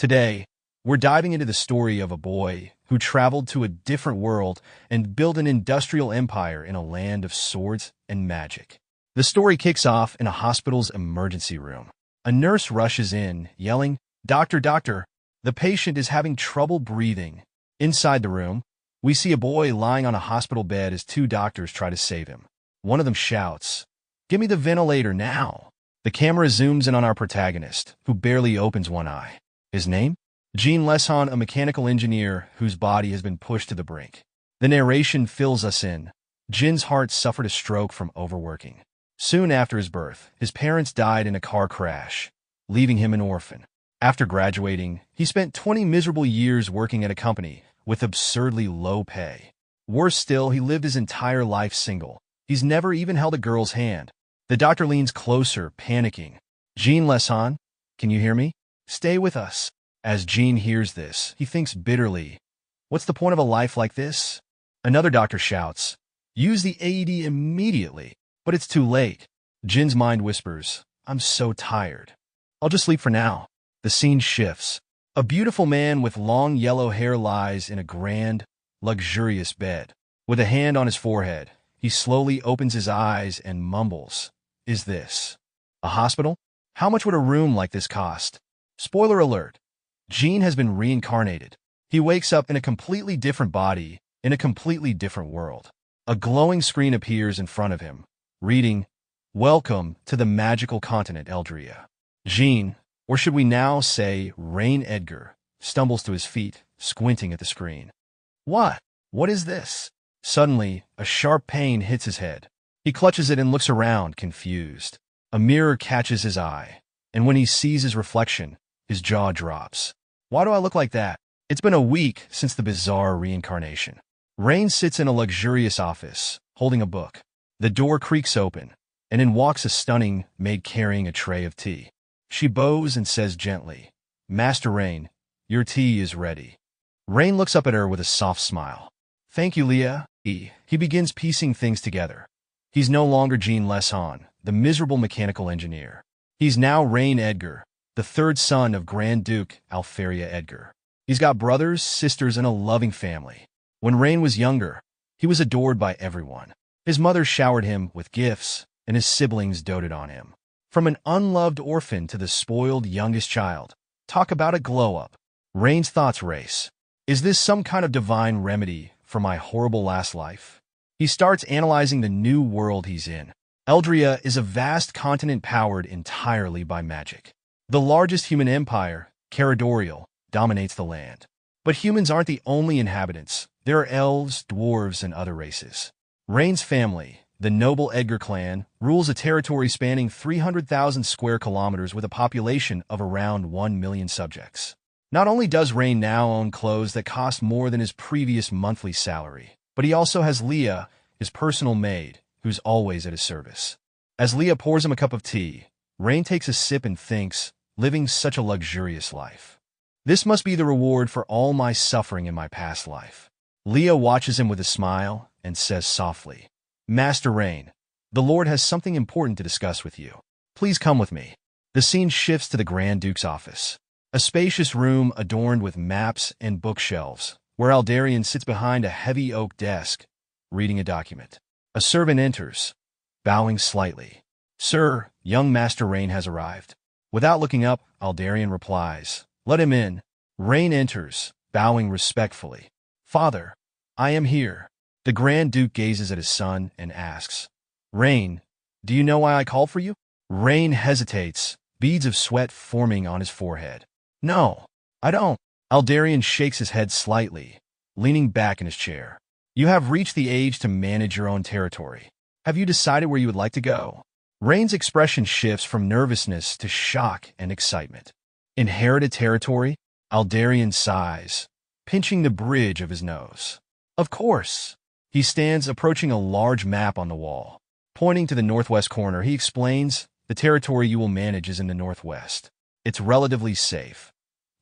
Today, we're diving into the story of a boy who traveled to a different world and built an industrial empire in a land of swords and magic. The story kicks off in a hospital's emergency room. A nurse rushes in, yelling, "Doctor, doctor, the patient is having trouble breathing." Inside the room, we see a boy lying on a hospital bed as two doctors try to save him. One of them shouts, "Give me the ventilator now." The camera zooms in on our protagonist, who barely opens one eye. His name? Jean Lesson, a mechanical engineer whose body has been pushed to the brink. The narration fills us in. Jin's heart suffered a stroke from overworking. Soon after his birth, his parents died in a car crash, leaving him an orphan. After graduating, he spent 20 miserable years working at a company with absurdly low pay. Worse still, he lived his entire life single. He's never even held a girl's hand. The doctor leans closer, panicking. "Jean Lesson, can you hear me? Stay with us." As Jean hears this, he thinks bitterly, "What's the point of a life like this?" Another doctor shouts, "Use the AED immediately." But it's too late. Jin's mind whispers, "I'm so tired. I'll just sleep for now." The scene shifts. A beautiful man with long yellow hair lies in a grand, luxurious bed. With a hand on his forehead, he slowly opens his eyes and mumbles, "Is this a hospital? How much would a room like this cost?" Spoiler alert. Jean has been reincarnated. He wakes up in a completely different body, in a completely different world. A glowing screen appears in front of him, reading, "Welcome to the magical continent Eldria." Jean, or should we now say Rain Edgar, stumbles to his feet, squinting at the screen. What is this?" Suddenly, a sharp pain hits his head. He clutches it and looks around, confused. A mirror catches his eye, and when he sees his reflection, his jaw drops. Why do I look like that? It's been a week since the bizarre reincarnation. Rain sits in a luxurious office, holding a book. The door creaks open, and in walks a stunning maid carrying a tray of tea. She bows and says gently, "Master Rain, your tea is ready." Rain looks up at her with a soft smile. "Thank you, Leah." He begins piecing things together. He's no longer Jean Lesson, the miserable mechanical engineer. He's now Rain Edgar, the third son of Grand Duke Alferia Edgar. He's got brothers, sisters, and a loving family. When Rain was younger, he was adored by everyone. His mother showered him with gifts, and his siblings doted on him. From an unloved orphan to the spoiled youngest child, talk about a glow-up. Rain's thoughts race. Is this some kind of divine remedy for my horrible last life? He starts analyzing the new world he's in. Eldria is a vast continent powered entirely by magic. The largest human empire, territorial, dominates the land. But humans aren't the only inhabitants. There are elves, dwarves, and other races. Rain's family, the noble Edgar clan, rules a territory spanning 300,000 square kilometers with a population of around 1 million subjects. Not only does Rain now own clothes that cost more than his previous monthly salary, but he also has Leah, his personal maid, who's always at his service. As Leah pours him a cup of tea, Rain takes a sip and thinks, living such a luxurious life. This must be the reward for all my suffering in my past life. Leah watches him with a smile and says softly, "Master Rain, the Lord has something important to discuss with you. Please come with me." The scene shifts to the Grand Duke's office. A spacious room adorned with maps and bookshelves, where Aldarian sits behind a heavy oak desk, reading a document. A servant enters, bowing slightly. "Sir, young Master Rain has arrived." Without looking up, Aldarian replies, "Let him in." Rain enters, bowing respectfully. "Father, I am here." The Grand Duke gazes at his son and asks, "Rain, do you know why I called for you?" Rain hesitates, beads of sweat forming on his forehead. "No, I don't." Aldarian shakes his head slightly, leaning back in his chair. "You have reached the age to manage your own territory. Have you decided where you would like to go?" Rain's expression shifts from nervousness to shock and excitement. "Inherited territory?" Aldarian sighs, pinching the bridge of his nose. "Of course." He stands approaching a large map on the wall. Pointing to the northwest corner, he explains, "The territory you will manage is in the northwest. It's relatively safe.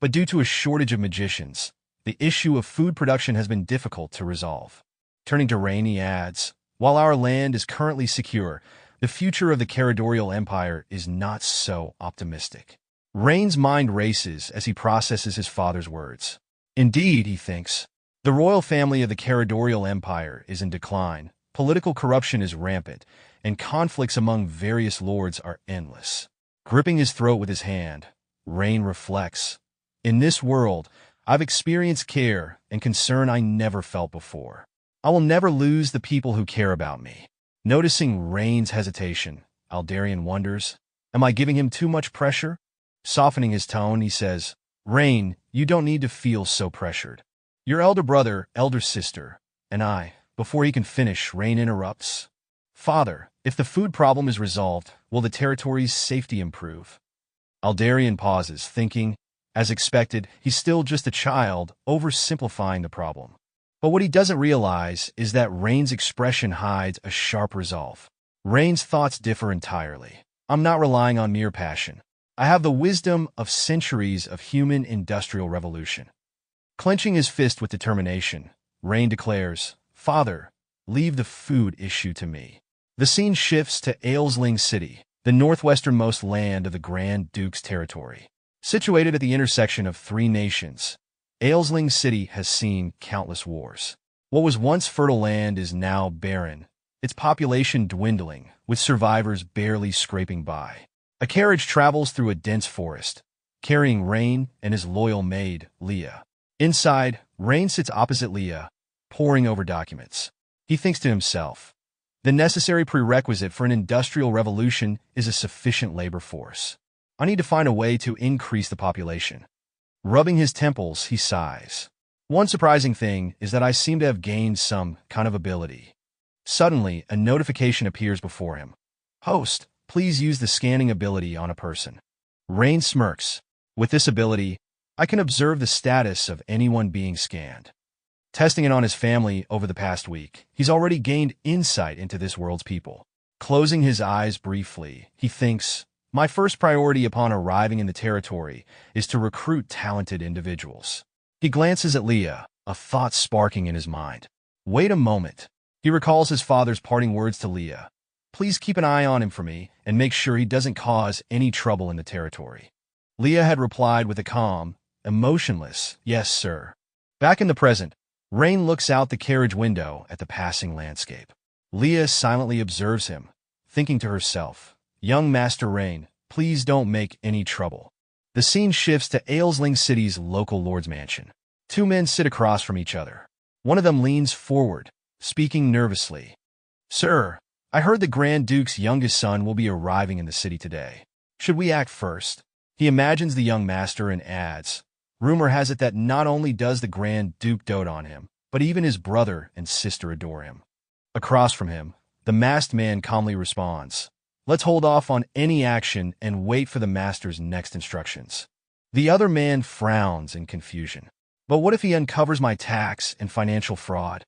But due to a shortage of magicians, the issue of food production has been difficult to resolve." Turning to Rain, he adds, "While our land is currently secure, the future of the territorial empire is not so optimistic." Rain's mind races as he processes his father's words. Indeed, he thinks, the royal family of the territorial empire is in decline, political corruption is rampant, and conflicts among various lords are endless. Gripping his throat with his hand, Rain reflects, in this world, I've experienced care and concern I never felt before. I will never lose the people who care about me. Noticing Rain's hesitation, Aldarian wonders, am I giving him too much pressure? Softening his tone, he says, Rain, you don't need to feel so pressured. Your elder brother, elder sister, and I. Before he can finish, Rain interrupts. Father, if the food problem is resolved, will the territory's safety improve? Aldarian pauses, thinking, as expected, he's still just a child, oversimplifying the problem. But what he doesn't realize is that Rain's expression hides a sharp resolve. Rain's thoughts differ entirely. I'm not relying on mere passion. I have the wisdom of centuries of human industrial revolution. Clenching his fist with determination, Rain declares, Father, leave the food issue to me. The scene shifts to Ailsling City, the northwesternmost land of the Grand Duke's territory. Situated at the intersection of three nations, Ailsling City has seen countless wars. What was once fertile land is now barren, its population dwindling, with survivors barely scraping by. A carriage travels through a dense forest, carrying Rain and his loyal maid, Leah. Inside, Rain sits opposite Leah, poring over documents. He thinks to himself, the necessary prerequisite for an industrial revolution is a sufficient labor force. I need to find a way to increase the population. Rubbing his temples, he sighs. One surprising thing is that I seem to have gained some kind of ability. Suddenly, a notification appears before him. Host, please use the scanning ability on a person. Rain smirks. With this ability, I can observe the status of anyone being scanned. Testing it on his family over the past week, he's already gained insight into this world's people. Closing his eyes briefly, he thinks, my first priority upon arriving in the territory is to recruit talented individuals. He glances at Leah, a thought sparking in his mind. Wait a moment. He recalls his father's parting words to Leah. Please keep an eye on him for me and make sure he doesn't cause any trouble in the territory. Leah had replied with a calm, emotionless, yes, sir. Back in the present, Rain looks out the carriage window at the passing landscape. Leah silently observes him, thinking to herself, young Master Rain, please don't make any trouble. The scene shifts to Ailsling City's local lord's mansion. Two men sit across from each other. One of them leans forward, speaking nervously. Sir, I heard the Grand Duke's youngest son will be arriving in the city today. Should we act first? He imagines the young master and adds, rumor has it that not only does the Grand Duke dote on him, but even his brother and sister adore him. Across from him, the masked man calmly responds, let's hold off on any action and wait for the master's next instructions. The other man frowns in confusion. But what if he uncovers my tax and financial fraud?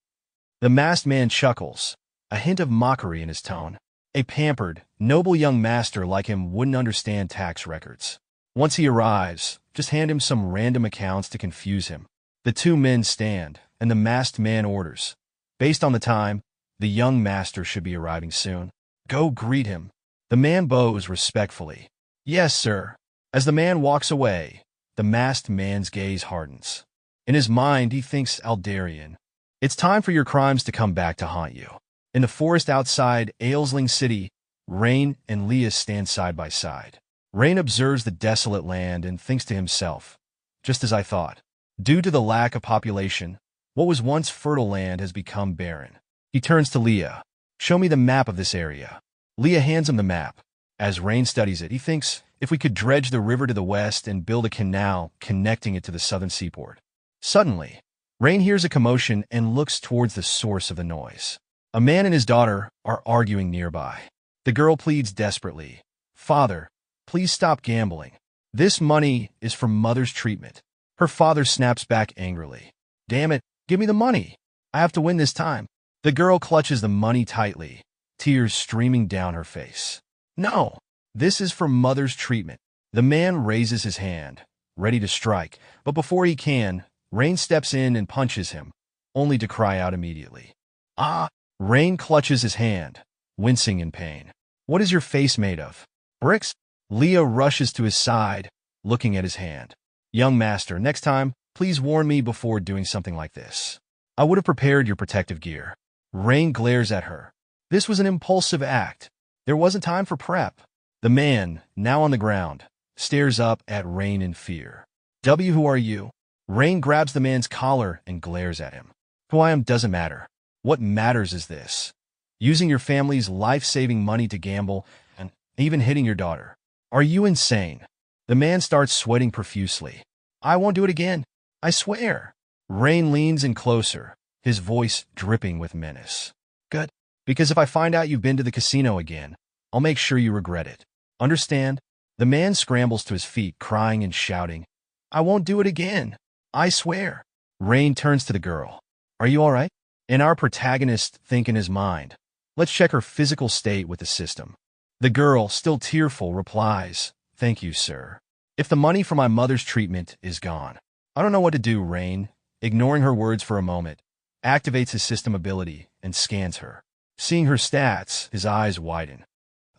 The masked man chuckles, a hint of mockery in his tone. A pampered, noble young master like him wouldn't understand tax records. Once he arrives, just hand him some random accounts to confuse him. The two men stand, and the masked man orders. Based on the time, the young master should be arriving soon. Go greet him. The man bows respectfully. Yes, sir. As the man walks away, the masked man's gaze hardens. In his mind, he thinks Aldarian. It's time for your crimes to come back to haunt you. In the forest outside Ailsling City, Rain and Leah stand side by side. Rain observes the desolate land and thinks to himself, just as I thought. Due to the lack of population, what was once fertile land has become barren. He turns to Leah. Show me the map of this area. Leah hands him the map. As Rain studies it, he thinks, if we could dredge the river to the west and build a canal connecting it to the southern seaport. Suddenly, Rain hears a commotion and looks towards the source of the noise. A man and his daughter are arguing nearby. The girl pleads desperately, Father, please stop gambling. This money is for Mother's treatment. Her father snaps back angrily. Damn it, give me the money. I have to win this time. The girl clutches the money tightly, tears streaming down her face. No, this is for Mother's treatment. The man raises his hand, ready to strike, but before he can, Rain steps in and punches him, only to cry out immediately. Ah! Rain clutches his hand, wincing in pain. What is your face made of? Bricks? Leah rushes to his side, looking at his hand. Young master, next time, please warn me before doing something like this. I would have prepared your protective gear. Rain glares at her. This was an impulsive act. There wasn't time for prep. The man, now on the ground, stares up at Rain in fear. Who are you? Rain grabs the man's collar and glares at him. Who I am doesn't matter. What matters is this. Using your family's life-saving money to gamble and even hitting your daughter. Are you insane? The man starts sweating profusely. I won't do it again. I swear. Rain leans in closer, his voice dripping with menace. Good. Because if I find out you've been to the casino again, I'll make sure you regret it. Understand? The man scrambles to his feet, crying and shouting. I won't do it again. I swear. Rain turns to the girl. Are you all right? And our protagonist thinks in his mind. Let's check her physical state with the system. The girl, still tearful, replies, Thank you, sir. If the money for my mother's treatment is gone. I don't know what to do, Rain, ignoring her words for a moment, activates his system ability and scans her. Seeing her stats, his eyes widen.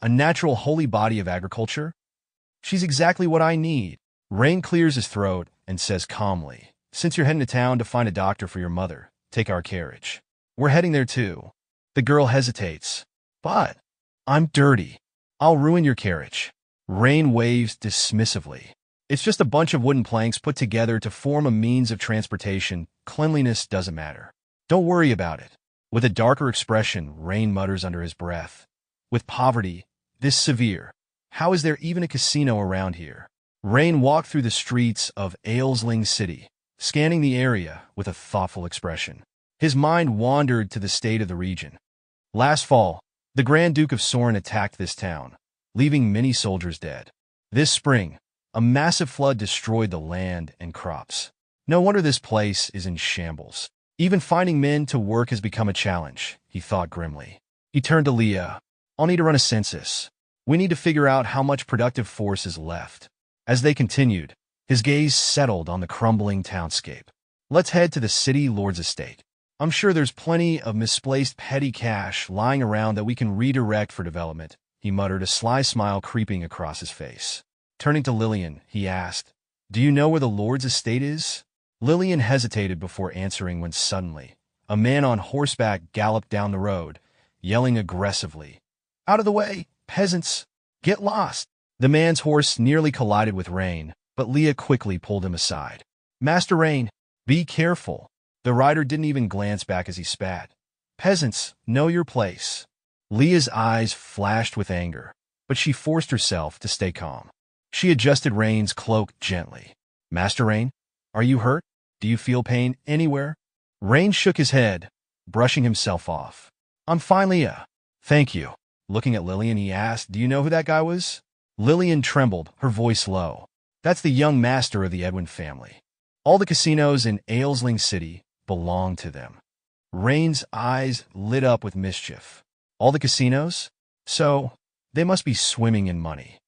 A natural holy body of agriculture? She's exactly what I need. Rain clears his throat and says calmly, Since you're heading to town to find a doctor for your mother, take our carriage. We're heading there too. The girl hesitates. But I'm dirty. I'll ruin your carriage. Rain waves dismissively. It's just a bunch of wooden planks put together to form a means of transportation. Cleanliness doesn't matter. Don't worry about it. With a darker expression, Rain mutters under his breath. With poverty this severe, how is there even a casino around here? Rain walked through the streets of Ailsling City, scanning the area with a thoughtful expression. His mind wandered to the state of the region. Last fall, the Grand Duke of Soren attacked this town, leaving many soldiers dead. This spring, a massive flood destroyed the land and crops. No wonder this place is in shambles. Even finding men to work has become a challenge, he thought grimly. He turned to Leah. I'll need to run a census. We need to figure out how much productive force is left. As they continued, his gaze settled on the crumbling townscape. Let's head to the city lord's estate. I'm sure there's plenty of misplaced petty cash lying around that we can redirect for development, he muttered, a sly smile creeping across his face. Turning to Lillian, he asked, Do you know where the lord's estate is? Lillian hesitated before answering when suddenly, a man on horseback galloped down the road, yelling aggressively, Out of the way, peasants! Get lost! The man's horse nearly collided with Rain, but Leah quickly pulled him aside. Master Rain, be careful. The rider didn't even glance back as he spat. Peasants, know your place. Leah's eyes flashed with anger, but she forced herself to stay calm. She adjusted Rain's cloak gently. Master Rain, are you hurt? Do you feel pain anywhere? Rain shook his head, brushing himself off. I'm fine, Leah. Thank you. Looking at Lillian, he asked, Do you know who that guy was? Lillian trembled, her voice low. That's the young master of the Edwin family. All the casinos in Ailsling City belong to them. Rain's eyes lit up with mischief. All the casinos? So, they must be swimming in money.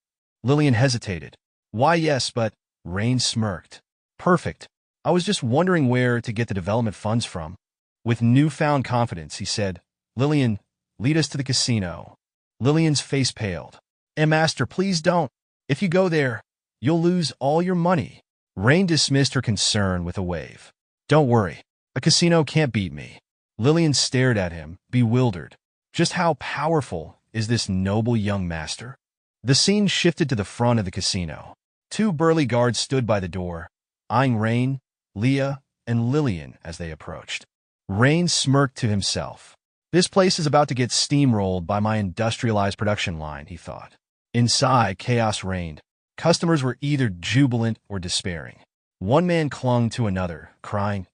Lillian hesitated. Why, yes, but Rain smirked. Perfect. I was just wondering where to get the development funds from. With newfound confidence, he said, Lillian, lead us to the casino. Lillian's face paled. Master, please don't. If you go there, you'll lose all your money. Rain dismissed her concern with a wave. Don't worry. A casino can't beat me. Lillian stared at him, bewildered. Just how powerful is this noble young master? The scene shifted to the front of the casino. Two burly guards stood by the door, eyeing Rain, Leah, and Lillian as they approached. Rain smirked to himself. This place is about to get steamrolled by my industrialized production line, he thought. Inside, chaos reigned. Customers were either jubilant or despairing. One man clung to another, crying,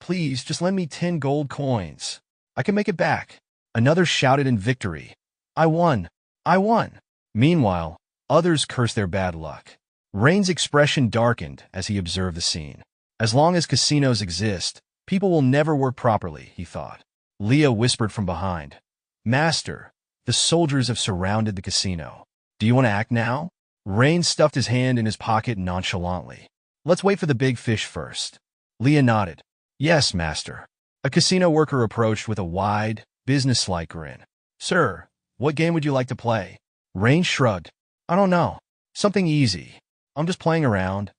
Please, just lend me 10 gold coins. I can make it back. Another shouted in victory, I won! I won! Meanwhile, others cursed their bad luck. Rain's expression darkened as he observed the scene. As long as casinos exist, people will never work properly, he thought. Leah whispered from behind, Master, the soldiers have surrounded the casino. Do you want to act now? Rain stuffed his hand in his pocket nonchalantly. Let's wait for the big fish first. Leah nodded. Yes, master. A casino worker approached with a wide, businesslike grin. Sir, what game would you like to play? Rain shrugged. I don't know. Something easy. I'm just playing around.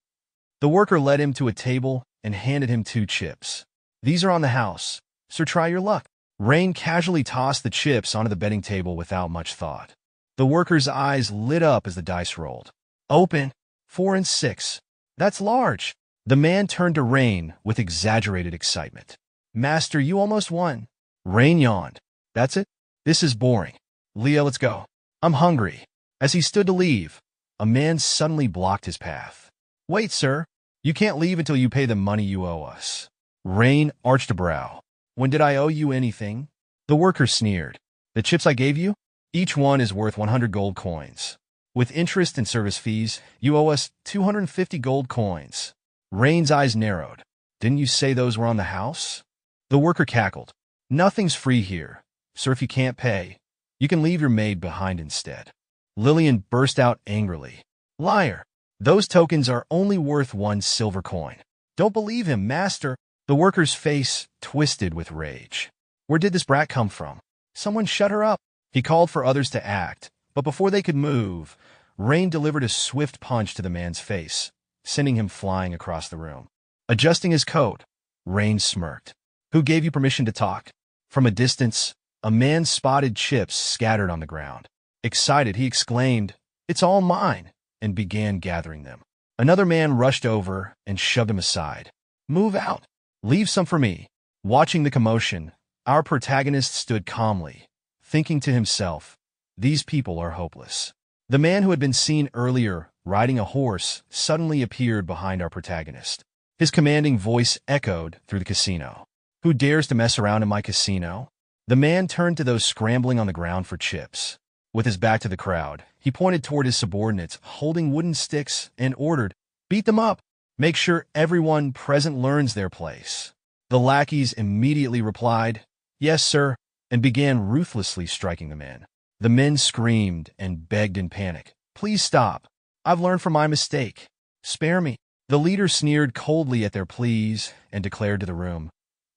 The worker led him to a table and handed him 2 chips. These are on the house, so try your luck. Rain casually tossed the chips onto the betting table without much thought. The worker's eyes lit up as the dice rolled. Open. 4 and 6. That's large. The man turned to Rain with exaggerated excitement. Master, you almost won. Rain yawned. That's it? This is boring. Leah, let's go. I'm hungry. As he stood to leave, a man suddenly blocked his path. Wait, sir. You can't leave until you pay the money you owe us. Rain arched a brow. When did I owe you anything? The worker sneered. The chips I gave you? Each one is worth 100 gold coins. With interest and service fees, you owe us 250 gold coins. Rain's eyes narrowed. Didn't you say those were on the house? The worker cackled. Nothing's free here, sir. If you can't pay, you can leave your maid behind instead. Lillian burst out angrily. Liar! Those tokens are only worth 1 silver coin. Don't believe him, master. The worker's face twisted with rage. Where did this brat come from? Someone shut her up. He called for others to act, but before they could move, Rain delivered a swift punch to the man's face, sending him flying across the room. Adjusting his coat, Rain smirked. Who gave you permission to talk? From a distance, a man spotted chips scattered on the ground. Excited, he exclaimed, It's all mine, and began gathering them. Another man rushed over and shoved him aside. Move out. Leave some for me. Watching the commotion, our protagonist stood calmly, thinking to himself, these people are hopeless. The man who had been seen earlier riding a horse suddenly appeared behind our protagonist. His commanding voice echoed through the casino. Who dares to mess around in my casino? The man turned to those scrambling on the ground for chips. With his back to the crowd, he pointed toward his subordinates holding wooden sticks and ordered, Beat them up! Make sure everyone present learns their place. The lackeys immediately replied, Yes, sir, and began ruthlessly striking the men. The men screamed and begged in panic, Please stop. I've learned from my mistake. Spare me. The leader sneered coldly at their pleas and declared to the room,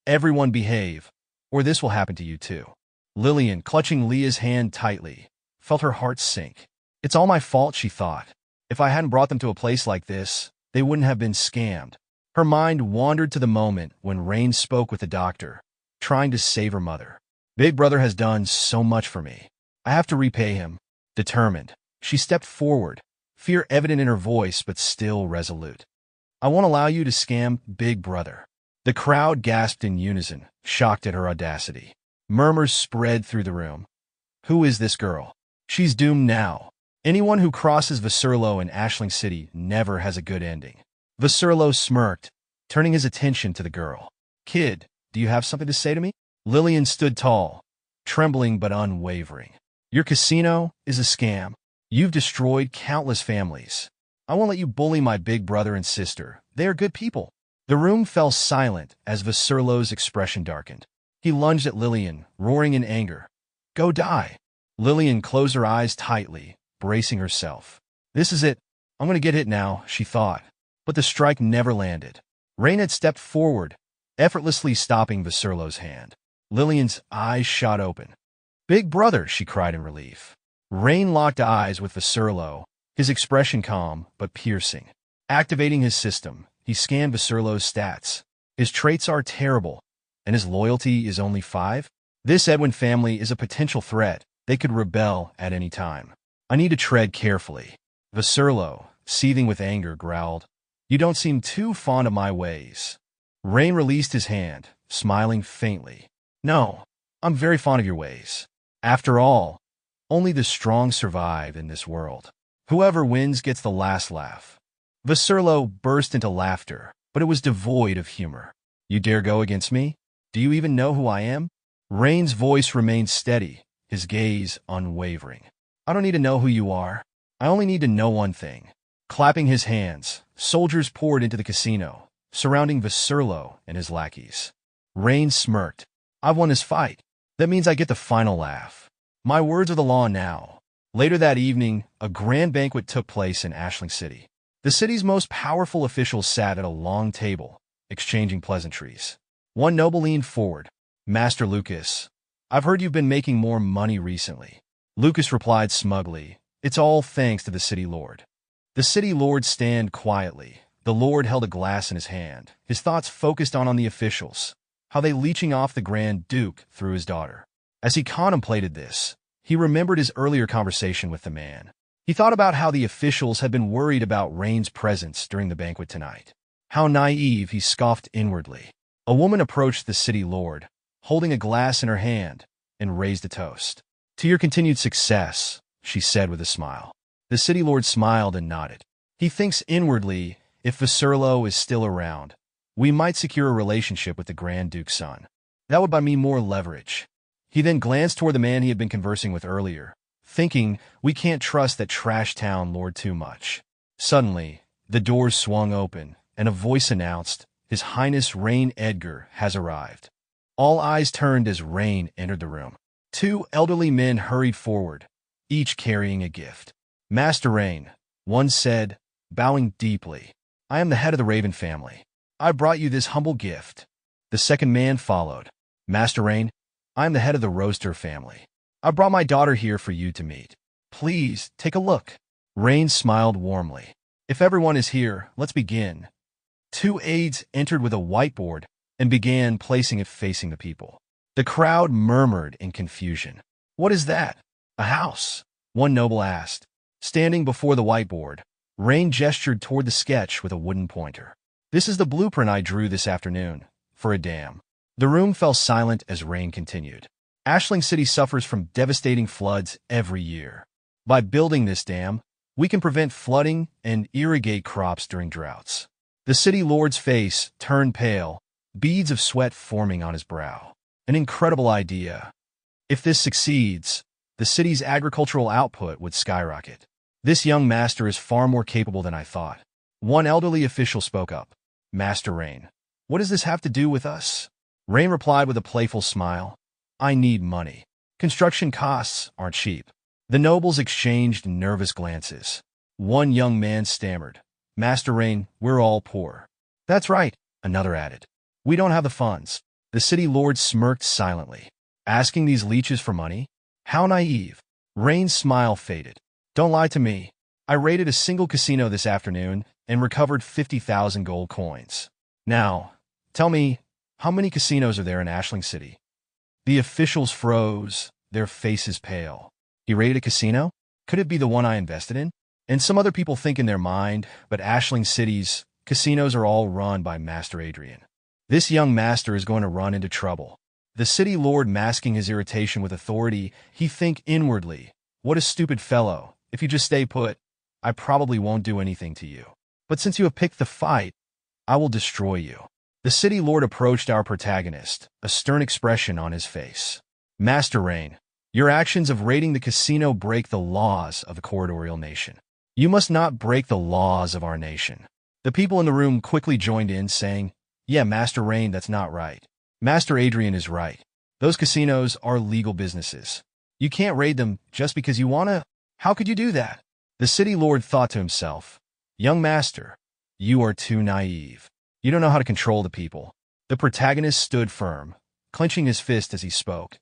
Everyone behave, or this will happen to you too. Lillian, clutching Leah's hand tightly, felt her heart sink. It's all my fault, she thought. If I hadn't brought them to a place like this, they wouldn't have been scammed. Her mind wandered to the moment when Rain spoke with the doctor, trying to save her mother. Big Brother has done so much for me. I have to repay him. Determined, she stepped forward, fear evident in her voice but still resolute. I won't allow you to scam Big Brother. The crowd gasped in unison, shocked at her audacity. Murmurs spread through the room. Who is this girl? She's doomed now. Anyone who crosses Vasurlo in Ashling City never has a good ending. Vasurlo smirked, turning his attention to the girl. Kid, do you have something to say to me? Lillian stood tall, trembling but unwavering. Your casino is a scam. You've destroyed countless families. I won't let you bully my big brother and sister. They are good people. The room fell silent as Vasurlo's expression darkened. He lunged at Lillian, roaring in anger. Go die. Lillian closed her eyes tightly, bracing herself. This is it. I'm going to get hit now, she thought. But the strike never landed. Rain had stepped forward, effortlessly stopping Vasurlo's hand. Lillian's eyes shot open. Big Brother, she cried in relief. Rain locked eyes with Vasurlo, his expression calm but piercing. Activating his system, he scanned Vasurlo's stats. His traits are terrible, and his loyalty is only 5? This Edwin family is a potential threat. They could rebel at any time. I need to tread carefully. Vasurlo, seething with anger, growled, You don't seem too fond of my ways. Rain released his hand, smiling faintly. No, I'm very fond of your ways. After all, only the strong survive in this world. Whoever wins gets the last laugh. Vasurlo burst into laughter, but it was devoid of humor. You dare go against me? Do you even know who I am? Rain's voice remained steady, his gaze unwavering. I don't need to know who you are. I only need to know one thing. Clapping his hands, soldiers poured into the casino, surrounding Vasurlo and his lackeys. Rain smirked. I've won this fight. That means I get the final laugh. My words are the law now. Later that evening, a grand banquet took place in Ashling City. The city's most powerful officials sat at a long table, exchanging pleasantries. One noble leaned forward. Master Lucas, I've heard you've been making more money recently. Lucas replied smugly, It's all thanks to the city lord. The city lord stand quietly. The lord held a glass in his hand. His thoughts focused on the officials, how they leeching off the Grand Duke through his daughter. As he contemplated this, he remembered his earlier conversation with the man. He thought about how the officials had been worried about Rain's presence during the banquet tonight. How naive, he scoffed inwardly. A woman approached the city lord, holding a glass in her hand, and raised a toast. "To your continued success," she said with a smile. The city lord smiled and nodded. He thinks inwardly, if Viserlo is still around, we might secure a relationship with the Grand Duke's son. That would buy me more leverage. He then glanced toward the man he had been conversing with earlier, thinking, we can't trust that trash town lord too much. Suddenly, the doors swung open, and a voice announced, His Highness Rain Edgar has arrived. All eyes turned as Rain entered the room. Two elderly men hurried forward, each carrying a gift. "Master Rain," one said, bowing deeply, "I am the head of the Raven family. I brought you this humble gift." The second man followed. "Master Rain, I am the head of the Roaster family. I brought my daughter here for you to meet. Please, take a look." Rain smiled warmly. "If everyone is here, let's begin." Two aides entered with a whiteboard and began placing it facing the people. The crowd murmured in confusion. "What is that? A house?" one noble asked. Standing before the whiteboard, Rain gestured toward the sketch with a wooden pointer. "This is the blueprint I drew this afternoon, for a dam." The room fell silent as Rain continued. "Ashling City suffers from devastating floods every year. By building this dam, we can prevent flooding and irrigate crops during droughts." The city lord's face turned pale, beads of sweat forming on his brow. An incredible idea. If this succeeds, the city's agricultural output would skyrocket. "This young master is far more capable than I thought." One elderly official spoke up. "Master Rain, what does this have to do with us?" Rain replied with a playful smile. "I need money. Construction costs aren't cheap." The nobles exchanged nervous glances. One young man stammered, "Master Rain, we're all poor." "That's right," another added. "We don't have the funds." The city lord smirked silently. Asking these leeches for money? How naive. Rain's smile faded. "Don't lie to me. I raided a single casino this afternoon and recovered 50,000 gold coins. Now, tell me, how many casinos are there in Ashling City?" The officials froze, their faces pale. "He raided a casino? Could it be the one I invested in?" And some other people think in their mind, but Ashling City's casinos are all run by Master Adrian. This young master is going to run into trouble. The city lord masking his irritation with authority, he think inwardly, "What a stupid fellow. If you just stay put, I probably won't do anything to you. But since you have picked the fight, I will destroy you." The city lord approached our protagonist, a stern expression on his face. "Master Rain, your actions of raiding the casino break the laws of the territorial nation. You must not break the laws of our nation." The people in the room quickly joined in, saying, "Yeah, Master Rain, that's not right. Master Adrian is right. Those casinos are legal businesses. You can't raid them just because you want to. How could you do that?" The city lord thought to himself, "Young master, you are too naive. You don't know how to control the people." The protagonist stood firm, clenching his fist as he spoke.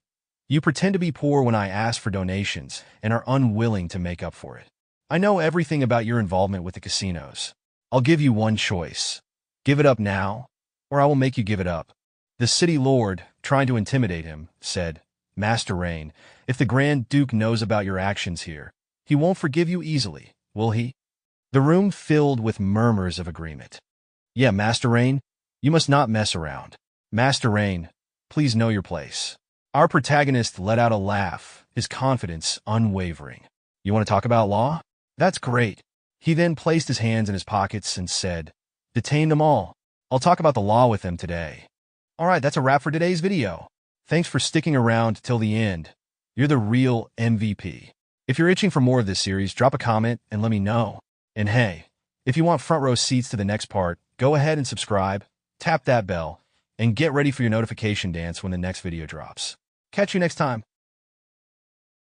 "You pretend to be poor when I ask for donations and are unwilling to make up for it. I know everything about your involvement with the casinos. I'll give you one choice. Give it up now, or I will make you give it up." The city lord, trying to intimidate him, said, "Master Rain, if the Grand Duke knows about your actions here, he won't forgive you easily, will he?" The room filled with murmurs of agreement. "Yeah, Master Rain, you must not mess around. Master Rain, please know your place." Our protagonist let out a laugh, his confidence unwavering. "You want to talk about law? That's great." He then placed his hands in his pockets and said, "Detain them all. I'll talk about the law with them today." Alright, that's a wrap for today's video. Thanks for sticking around till the end. You're the real MVP. If you're itching for more of this series, drop a comment and let me know. And hey, if you want front row seats to the next part, go ahead and subscribe, tap that bell, and get ready for your notification dance when the next video drops. Catch you next time.